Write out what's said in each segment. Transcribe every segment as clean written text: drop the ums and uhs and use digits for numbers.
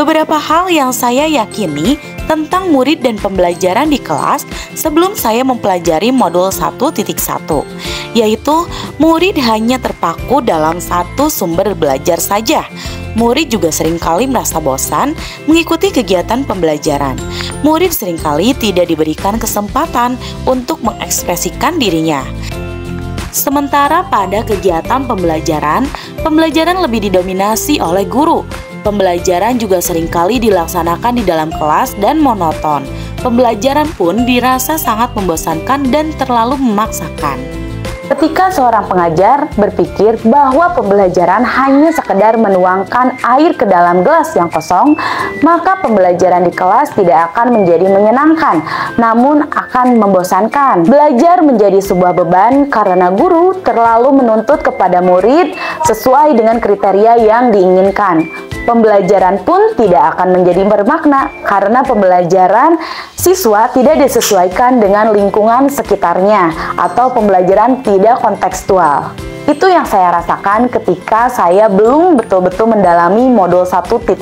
beberapa hal yang saya yakini tentang murid dan pembelajaran di kelas sebelum saya mempelajari modul 1.1, yaitu murid hanya terpaku dalam satu sumber belajar saja. Murid juga seringkali merasa bosan mengikuti kegiatan pembelajaran. Murid seringkali tidak diberikan kesempatan untuk mengekspresikan dirinya. Sementara pada kegiatan pembelajaran lebih didominasi oleh guru. Pembelajaran juga seringkali dilaksanakan di dalam kelas dan monoton. Pembelajaran pun dirasa sangat membosankan dan terlalu memaksakan. Ketika seorang pengajar berpikir bahwa pembelajaran hanya sekedar menuangkan air ke dalam gelas yang kosong, maka pembelajaran di kelas tidak akan menjadi menyenangkan, namun akan membosankan. Belajar menjadi sebuah beban karena guru terlalu menuntut kepada murid sesuai dengan kriteria yang diinginkan. Pembelajaran pun tidak akan menjadi bermakna karena pembelajaran siswa tidak disesuaikan dengan lingkungan sekitarnya atau pembelajaran tidak kontekstual. Itu yang saya rasakan ketika saya belum betul-betul mendalami modul 1.1.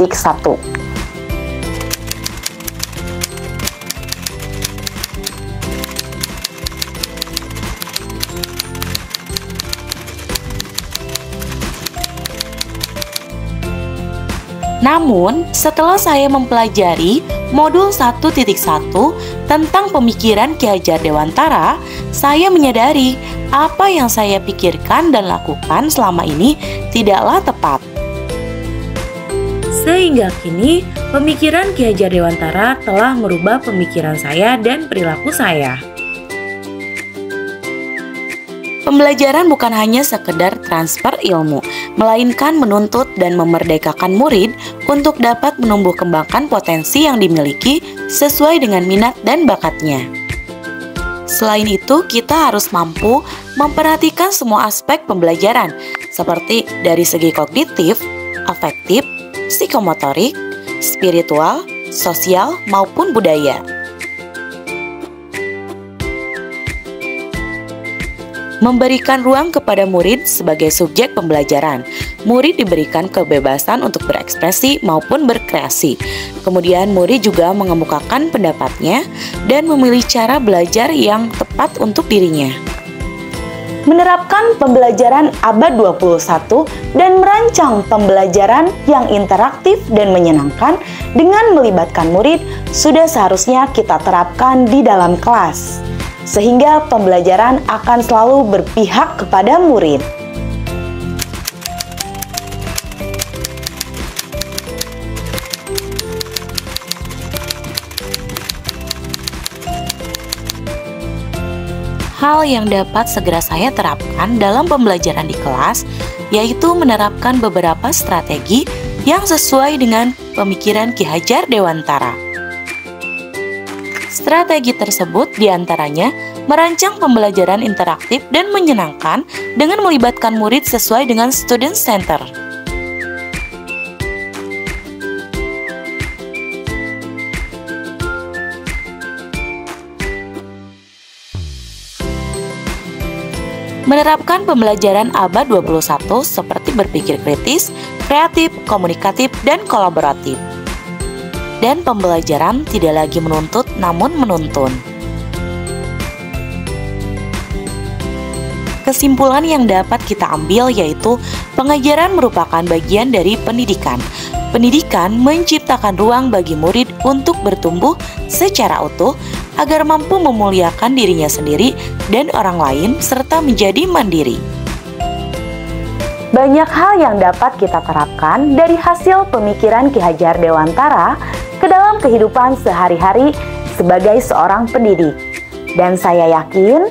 Namun, setelah saya mempelajari modul 1.1 tentang pemikiran Ki Hajar Dewantara, saya menyadari apa yang saya pikirkan dan lakukan selama ini tidaklah tepat. Sehingga kini, pemikiran Ki Hajar Dewantara telah merubah pemikiran saya dan perilaku saya. Pembelajaran bukan hanya sekedar transfer ilmu, melainkan menuntut dan memerdekakan murid untuk dapat menumbuh kembangkan potensi yang dimiliki sesuai dengan minat dan bakatnya. Selain itu, kita harus mampu memperhatikan semua aspek pembelajaran, seperti dari segi kognitif, afektif, psikomotorik, spiritual, sosial, maupun budaya. Memberikan ruang kepada murid sebagai subjek pembelajaran. Murid diberikan kebebasan untuk berekspresi maupun berkreasi. Kemudian murid juga mengemukakan pendapatnya dan memilih cara belajar yang tepat untuk dirinya. Menerapkan pembelajaran abad 21 dan merancang pembelajaran yang interaktif dan menyenangkan dengan melibatkan murid sudah seharusnya kita terapkan di dalam kelas, sehingga pembelajaran akan selalu berpihak kepada murid. Hal yang dapat segera saya terapkan dalam pembelajaran di kelas yaitu menerapkan beberapa strategi yang sesuai dengan pemikiran Ki Hajar Dewantara. Strategi tersebut diantaranya merancang pembelajaran interaktif dan menyenangkan dengan melibatkan murid sesuai dengan student center. Menerapkan pembelajaran abad 21 seperti berpikir kritis, kreatif, komunikatif, dan kolaboratif. Dan pembelajaran tidak lagi menuntut namun menuntun. Kesimpulan yang dapat kita ambil yaitu pengajaran merupakan bagian dari pendidikan. Pendidikan menciptakan ruang bagi murid untuk bertumbuh secara utuh agar mampu memuliakan dirinya sendiri dan orang lain serta menjadi mandiri. Banyak hal yang dapat kita terapkan dari hasil pemikiran Ki Hajar Dewantara ke dalam kehidupan sehari-hari sebagai seorang pendidik. Dan saya yakin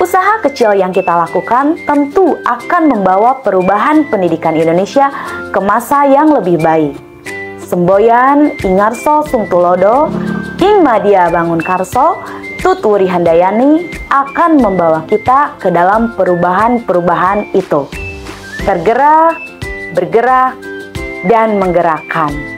usaha kecil yang kita lakukan tentu akan membawa perubahan pendidikan Indonesia ke masa yang lebih baik. Semboyan Ingarso Sungtulodo, Ing Madia Bangun Karso, Tutwuri Handayani akan membawa kita ke dalam perubahan-perubahan itu. Tergerak, bergerak, dan menggerakkan.